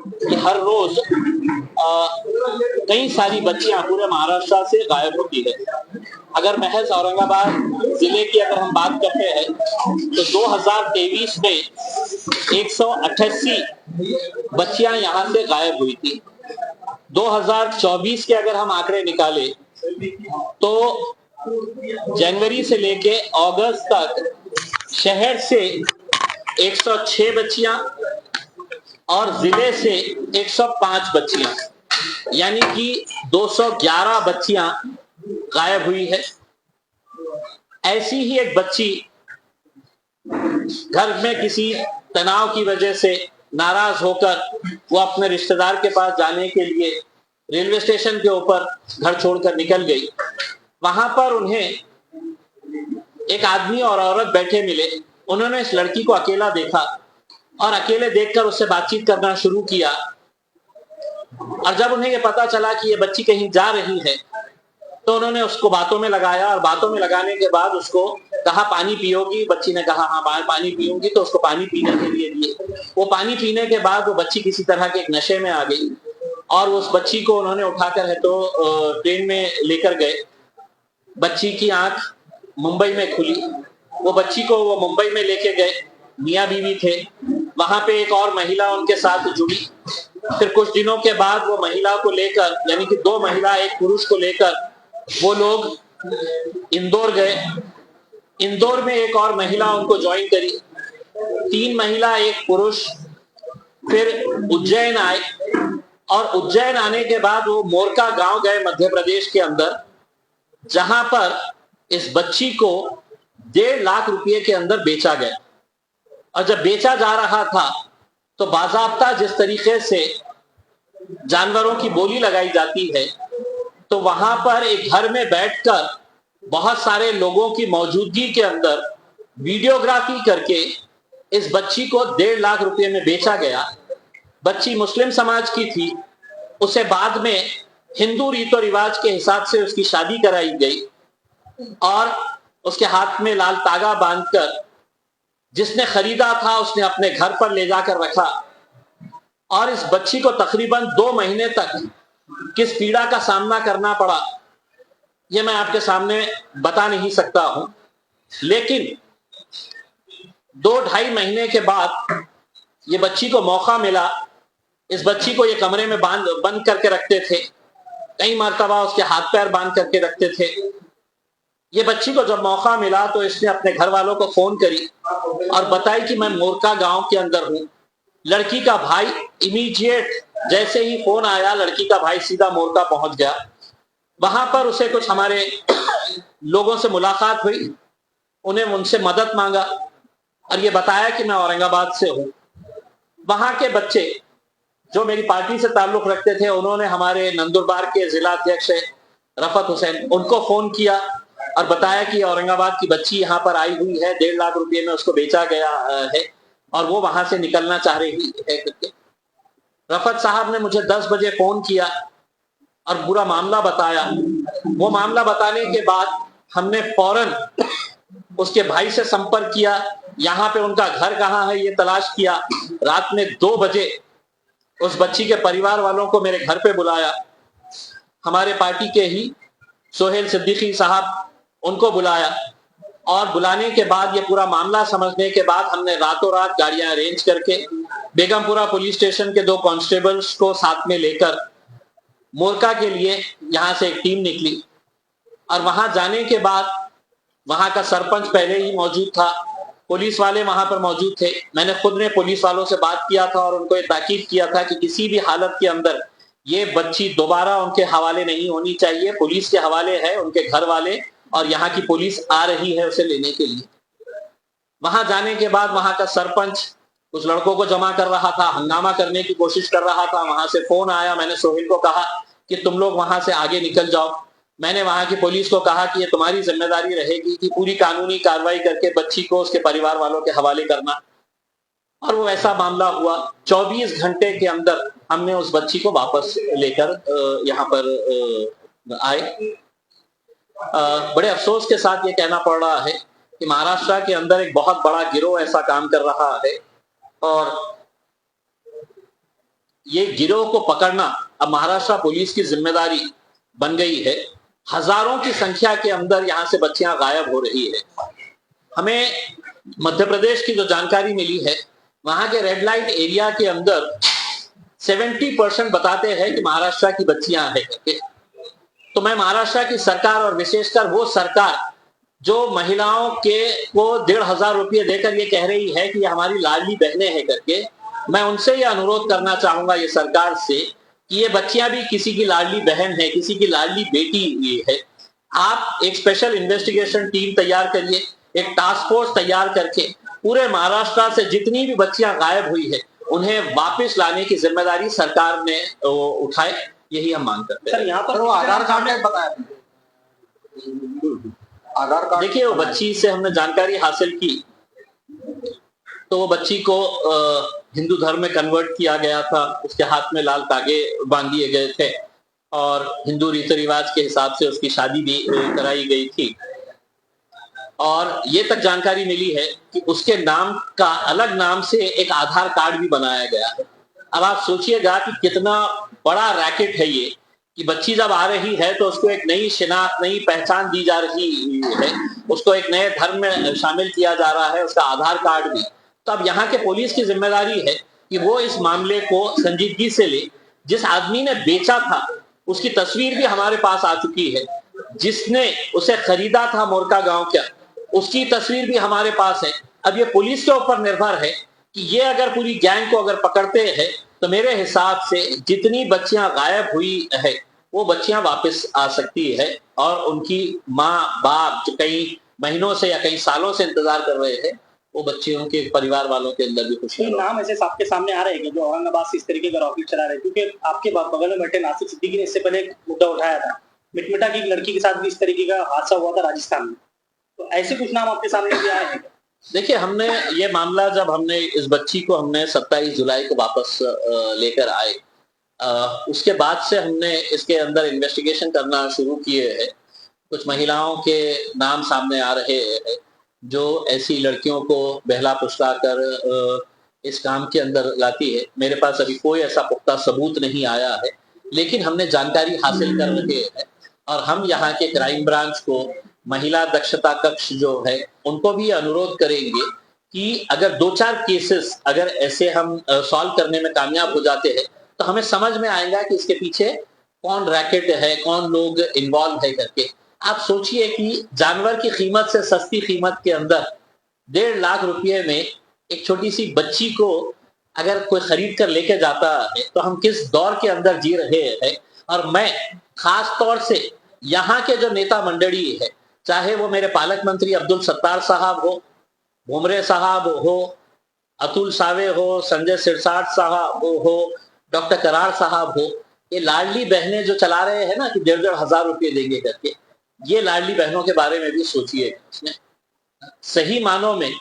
कि हर रोज कई सारी बच्चियां पूरे महाराष्ट्र से गायब होती है। अगर महज औरंगाबाद जिले की अगर हम बात करते हैं तो 2023 में 188 बच्चियां यहां से गायब हुई थी। 2024 के अगर हम आंकड़े निकाले तो जनवरी से लेके अगस्त तक शहर से 106 बच्चियां और जिले से 105 बच्चियां, यानी कि 211 बच्चियां गायब हुई है। ऐसी ही एक बच्ची घर में किसी तनाव की वजह से नाराज होकर वो अपने रिश्तेदार के पास जाने के लिए रेलवे स्टेशन के ऊपर घर छोड़कर निकल गई। वहां पर उन्हें एक आदमी और औरत बैठे मिले। उन्होंने इस लड़की को अकेला देखा और अकेले देखकर उससे बातचीत करना शुरू किया। और जब उन्हें यह पता चला कि ये बच्ची कहीं जा रही है तो उन्होंने उसको बातों में लगाया और बातों में लगाने के बाद उसको कहा पानी पियोगी। बच्ची ने कहा हाँ पानी पीऊंगी, तो उसको पानी पीने के लिए दिए। वो पानी पीने के बाद वो बच्ची किसी तरह के एक नशे में आ गई और उस बच्ची को उन्होंने उठाकर है तो ट्रेन में लेकर गए। बच्ची की आंख मुंबई में खुली। वो बच्ची को वो मुंबई में लेके गए, मियाँ बीवी थे। वहां पे एक और महिला उनके साथ जुड़ी। फिर कुछ दिनों के बाद वो महिला को लेकर, यानी कि दो महिला एक पुरुष को लेकर वो लोग इंदौर गए। इंदौर में एक और महिला उनको ज्वाइन करी। 3 महिला एक पुरुष फिर उज्जैन आए और उज्जैन आने के बाद वो मोरका गांव गए मध्य प्रदेश के अंदर, जहां पर इस बच्ची को 1.5 लाख रुपए के अंदर बेचा गया। और जब बेचा जा रहा था तो बाजाब्ता जिस तरीके से जानवरों की बोली लगाई जाती है, तो वहां पर एक घर में बैठकर बहुत सारे लोगों की मौजूदगी के अंदर वीडियोग्राफी करके इस बच्ची को 1.5 लाख रुपए में बेचा गया। बच्ची मुस्लिम समाज की थी। उसे बाद में हिंदू रीतो रिवाज के हिसाब से उसकी शादी कराई गई और उसके हाथ में लाल तागा बांधकर जिसने खरीदा था उसने अपने घर पर ले जाकर रखा। और इस बच्ची को तकरीबन 2 महीने तक किस पीड़ा का सामना करना पड़ा ये मैं आपके सामने बता नहीं सकता हूं। लेकिन 2-2.5 महीने के बाद ये बच्ची को मौका मिला। इस बच्ची को ये कमरे में बंद करके रखते थे। कई मर्तबा उसके हाथ पैर बांध करके रखते थे। ये बच्ची को जब मौका मिला तो इसने अपने घर वालों को फोन करी और बताई कि मैं मोरका गांव के अंदर हूं। लड़की का भाई इमीडिएट जैसे ही फोन आया, लड़की का भाई सीधा मोरका पहुंच गया। वहां पर उसे कुछ हमारे लोगों से मुलाकात हुई। उन्हें उनसे मदद मांगा और ये बताया कि मैं औरंगाबाद से हूं। वहां के बच्चे जो मेरी पार्टी से ताल्लुक रखते थे, उन्होंने हमारे नंदुरबार के जिला अध्यक्ष रफत हुसैन, उनको फोन किया और बताया कि औरंगाबाद की बच्ची यहाँ पर आई हुई है, 1.5 लाख रुपए में उसको बेचा गया है और वो वहां से निकलना चाह रही है करके। रफत साहब ने मुझे 10 बजे फोन किया और पूरा मामला बताया। वो मामला बताने के बाद हमने फौरन उसके भाई से संपर्क किया, यहाँ पे उनका घर कहाँ है ये तलाश किया। रात में 2 बजे उस बच्ची के परिवार वालों को मेरे घर पे बुलाया। हमारे पार्टी के ही सोहेल सिद्दीकी साहब, उनको बुलाया और बुलाने के बाद ये पूरा मामला समझने के बाद हमने रातों रात गाड़ियां अरेंज करके बेगमपुरा पुलिस स्टेशन के 2 कांस्टेबल्स को साथ में लेकर मोरका के लिए यहां से एक टीम निकली। और वहां जाने के बाद वहां का सरपंच पहले ही मौजूद था, पुलिस वाले वहां पर मौजूद थे। मैंने खुद ने पुलिस वालों से बात किया था और उनको ये ताकीद किया था कि किसी भी हालत के अंदर ये बच्ची दोबारा उनके हवाले नहीं होनी चाहिए। पुलिस के हवाले है, उनके घर वाले और यहाँ की पुलिस आ रही है उसे लेने के लिए। वहां जाने के बाद वहां का सरपंच उस लड़कों को जमा कर रहा था, हंगामा करने की कोशिश कर रहा था। वहां से फोन आया, मैंने सोहेल को कहा कि तुम लोग वहां से आगे निकल जाओ। मैंने वहां की पुलिस को कहा कि ये तुम्हारी जिम्मेदारी रहेगी कि पूरी कानूनी कार्रवाई करके बच्ची को उसके परिवार वालों के हवाले करना। और वो ऐसा मामला हुआ। 24 घंटे के अंदर हमने उस बच्ची को वापस लेकर यहाँ पर आए। बड़े अफसोस के साथ ये कहना पड़ रहा है कि महाराष्ट्र के अंदर एक बहुत बड़ा गिरोह ऐसा काम कर रहा है और ये गिरोह को पकड़ना अब महाराष्ट्र पुलिस की जिम्मेदारी बन गई है। हजारों की संख्या के अंदर यहाँ से बच्चियां गायब हो रही है। हमें मध्य प्रदेश की जो जानकारी मिली है, वहां के रेड लाइट एरिया के अंदर 70% बताते हैं कि महाराष्ट्र की बच्चियां हैं। तो मैं महाराष्ट्र की सरकार और विशेषकर वो सरकार जो महिलाओं के को 1,500 रुपये देकर ये कह रही है कि ये हमारी लाडली बहनें हैं करके, मैं उनसे ये अनुरोध करना चाहूंगा ये सरकार से कि ये बच्चियां भी किसी की लाडली बहन है, किसी की लाडली बेटी है। आप एक स्पेशल इन्वेस्टिगेशन टीम तैयार करिए, एक टास्क फोर्स तैयार करके पूरे महाराष्ट्र से जितनी भी बच्चियां गायब हुई है उन्हें वापस लाने की जिम्मेदारी सरकार ने उठाए, यही हम मांग करते हैं। सर यहाँ पर वो आधार कार्ड ने बताया, आधार कार्ड देखिए, वो बच्ची से हमने जानकारी हासिल की तो वो बच्ची को हिंदू धर्म में कन्वर्ट किया गया था, उसके हाथ में लाल तागे बांध दिए गए थे और हिंदू रीति रिवाज के हिसाब से उसकी शादी भी कराई गई थी। और ये तक जानकारी मिली है कि उसके नाम का अलग नाम से एक आधार कार्ड भी बनाया गया है। अब आप सोचिएगा कि कितना बड़ा रैकेट है ये, कि बच्ची जब आ रही है तो उसको एक नई शिनाख्त, नई पहचान दी जा रही है, उसको एक नए धर्म में शामिल किया जा रहा है, उसका आधार कार्ड भी। तो अब यहाँ के पुलिस की जिम्मेदारी है कि वो इस मामले को संजीदगी से ले। जिस आदमी ने बेचा था उसकी तस्वीर भी हमारे पास आ चुकी है, जिसने उसे खरीदा था मोरका गांव का, उसकी तस्वीर भी हमारे पास है। अब ये पुलिस के ऊपर निर्भर है कि ये अगर पूरी गैंग को अगर पकड़ते हैं तो मेरे हिसाब से जितनी बच्चियां गायब हुई है वो बच्चियां वापस आ सकती है और उनकी माँ बाप जो कई महीनों से या कई सालों से इंतजार कर रहे हैं, वो बच्चियों के परिवार वालों के अंदर भी खुशी। नाम ऐसे आपके सामने आ रहे हैं जो औरंगाबाद से इस तरीके का रॉकेट चला रहे हैं, क्योंकि आपके बगल में बैठे नासिर सिद्दीकी ने इससे पहले एक मुद्दा उठाया था, मिटमिटा की लड़की के साथ भी इस तरीके का हादसा हुआ था राजस्थान में। तो ऐसे कुछ नाम आपके सामने भी आए हैं? देखिए, हमने ये मामला जब हमने इस बच्ची को हमने 27 जुलाई को वापस लेकर आए, उसके बाद से हमने इसके अंदर इन्वेस्टिगेशन करना शुरू किए हैं। कुछ महिलाओं के नाम सामने आ रहे हैं जो ऐसी लड़कियों को बहला फुसला कर इस काम के अंदर लाती है। मेरे पास अभी कोई ऐसा पुख्ता सबूत नहीं आया है, लेकिन हमने जानकारी हासिल कर रहे हैं और हम यहाँ के क्राइम ब्रांच को, महिला दक्षता कक्ष जो है, उनको भी अनुरोध करेंगे कि अगर 2-4 केसेस अगर ऐसे हम सॉल्व करने में कामयाब हो जाते हैं तो हमें समझ में आएगा कि इसके पीछे कौन रैकेट है, कौन लोग इन्वॉल्व है करके। आप सोचिए कि जानवर की कीमत से सस्ती कीमत के अंदर 1.5 लाख रुपए में एक छोटी सी बच्ची को अगर कोई खरीद कर लेके जाता है तो हम किस दौर के अंदर जी रहे हैं। और मैं खास तौर से यहाँ के जो नेता मंडली है, चाहे वो मेरे पालक मंत्री अब्दुल सत्तार साहब हो, भुमरे साहब हो, अतुल सावे हो, संजय सिरसाट साहब हो, डॉक्टर करार साहब हो, ये लाडली बहनें जो चला रहे हैं ना कि 1,500 हजार रुपये देंगे करके, ये लाडली बहनों के बारे में भी सोचिए। सही मानों में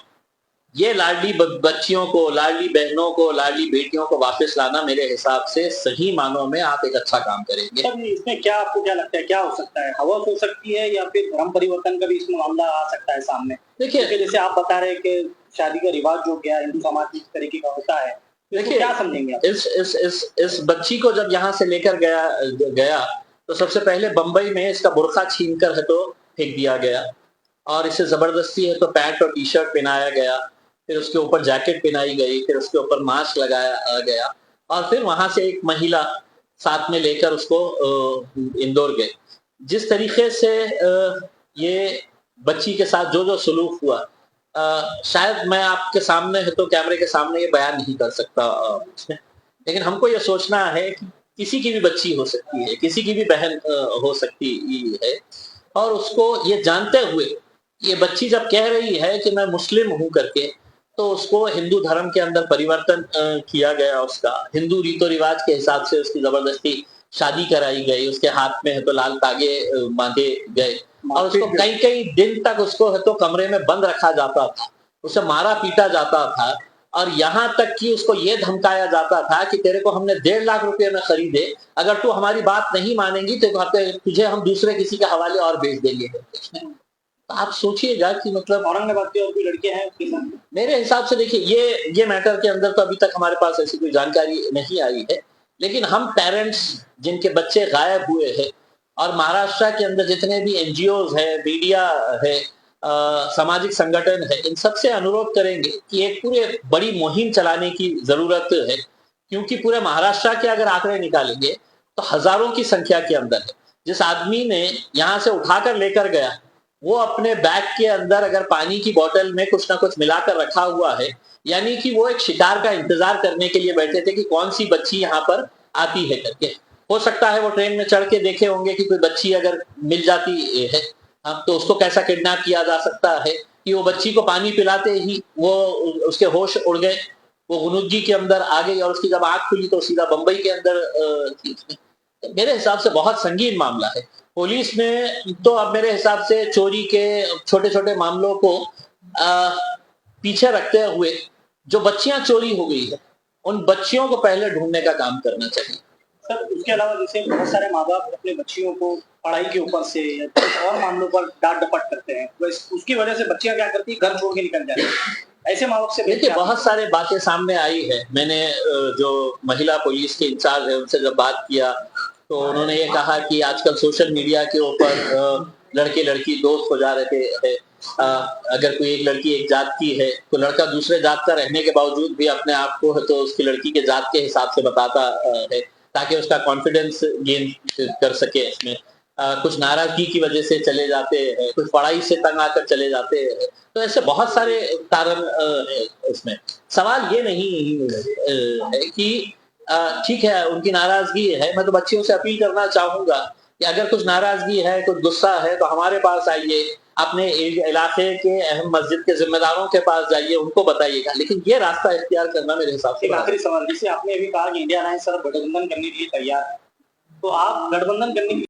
ये लाडली बच्चियों को, लाडली बहनों को, लाडली बेटियों को वापस लाना मेरे हिसाब से सही मानों में आप एक अच्छा काम करेंगे। इसमें क्या आपको क्या लगता है, क्या हो सकता है? हवस हो सकती है या फिर धर्म परिवर्तन का भी इसमें मामला आ सकता है सामने? देखिए, जैसे आप बता रहे हैं कि शादी का रिवाज जो गया हिंदू समाज में इस तरीके का होता है, देखिए क्या समझेंगे आप? इस बच्ची को जब यहाँ से लेकर गया तो सबसे पहले बंबई में इसका बुर्का छीन कर है तो फेंक दिया गया और इसे जबरदस्ती है तो पैंट और टी शर्ट पहनाया गया, फिर उसके ऊपर जैकेट पहनाई गई, फिर उसके ऊपर मास्क लगाया गया और फिर वहां से एक महिला साथ में लेकर उसको इंदौर गए। जिस तरीके से ये बच्ची के साथ जो जो सलूक हुआ, शायद मैं आपके सामने है तो कैमरे के सामने ये बयान नहीं कर सकता इसमें, लेकिन हमको ये सोचना है कि किसी की भी बच्ची हो सकती है, किसी की भी बहन हो सकती है और उसको ये जानते हुए ये बच्ची जब कह रही है कि मैं मुस्लिम हूं करके, तो उसको हिंदू धर्म के अंदर परिवर्तन किया गया, उसका हिंदू रीतो रिवाज के हिसाब से उसकी जबरदस्ती शादी कराई गई, उसके हाथ में है तो लाल तागे बांधे गए और उसको कई कई दिन तक उसको है तो कमरे में बंद रखा जाता था, उसे मारा पीटा जाता था और यहाँ तक कि उसको ये धमकाया जाता था कि तेरे को हमने 1.5 लाख रुपए में खरीदे, अगर तू हमारी बात नहीं मानेंगी तो तुझे हम दूसरे किसी के हवाले और बेच देंगे। तो आप सोचिएगा कि मतलब औरंगाबाद की और भी लड़कियां हैं उसके साथ? मेरे हिसाब से देखिए, ये मैटर के अंदर तो अभी तक हमारे पास ऐसी कोई जानकारी नहीं आई है, लेकिन हम पेरेंट्स जिनके बच्चे गायब हुए हैं और महाराष्ट्र के अंदर जितने भी एनजीओज है, मीडिया है, सामाजिक संगठन है, इन सबसे अनुरोध करेंगे कि एक पूरे बड़ी मुहिम चलाने की जरूरत है, क्योंकि पूरे महाराष्ट्र के अगर आंकड़े निकालेंगे तो हजारों की संख्या के अंदर है। जिस आदमी ने यहाँ से उठाकर लेकर गया, वो अपने बैग के अंदर अगर पानी की बोतल में कुछ ना कुछ मिलाकर रखा हुआ है, यानी कि वो एक शिकार का इंतजार करने के लिए बैठे थे कि कौन सी बच्ची यहाँ पर आती है करके। हो सकता है वो ट्रेन में चढ़ के देखे होंगे कि कोई बच्ची अगर मिल जाती है, हाँ, तो उसको कैसा किडनैप किया जा सकता है कि वो बच्ची को पानी पिलाते ही वो उसके होश उड़ गए, वो गुनुगी के अंदर आ गई और उसकी जब आंख खुली तो सीधा बंबई के अंदर थी। तो मेरे हिसाब से बहुत संगीन मामला है। पुलिस ने तो अब मेरे हिसाब से चोरी के छोटे छोटे मामलों को पीछे रखते हुए जो बच्चियां चोरी हो गई है उन बच्चियों को पहले ढूंढने का काम करना चाहिए। सर उसके अलावा जैसे बहुत सारे माँ बाप अपने बच्चियों को पढ़ाई के ऊपर से या कुछ और मामलों पर डांट डपट करते हैं, उसकी वजह से बच्चियां क्या करती है, घर छोड़ के निकल जाती है। ऐसे माँ बाप से देखिए बहुत सारे बातें सामने आई है। मैंने जो महिला पुलिस के इंचार्ज है उनसे जब बात किया तो उन्होंने ये कहा कि आजकल सोशल मीडिया के ऊपर लड़के लड़की दोस्त हो जा रहे थे। अगर कोई एक लड़की एक जात की है तो लड़का दूसरे जात का रहने के बावजूद भी अपने आप को तो उसकी लड़की के जात के हिसाब से बताता है ताकि उसका कॉन्फिडेंस गेन कर सके। इसमें कुछ नाराजगी की वजह से चले जाते हैं, कुछ पढ़ाई से तंग आकर चले जाते हैं। तो ऐसे बहुत सारे कारण है इसमें। सवाल ये नहीं है कि ठीक है उनकी नाराजगी है, मैं तो बच्चियों से अपील करना चाहूंगा कि अगर कुछ नाराजगी है, कुछ गुस्सा है तो हमारे पास आइए, अपने इलाके के अहम मस्जिद के जिम्मेदारों के पास जाइए, उनको बताइएगा। लेकिन ये रास्ता इख्तियार करना मेरे हिसाब से एक आखिरी सवाल, जैसे आपने अभी कहा कि इंडिया अलायंस सर गठबंधन करने के लिए तैयार है, तो आप गठबंधन करने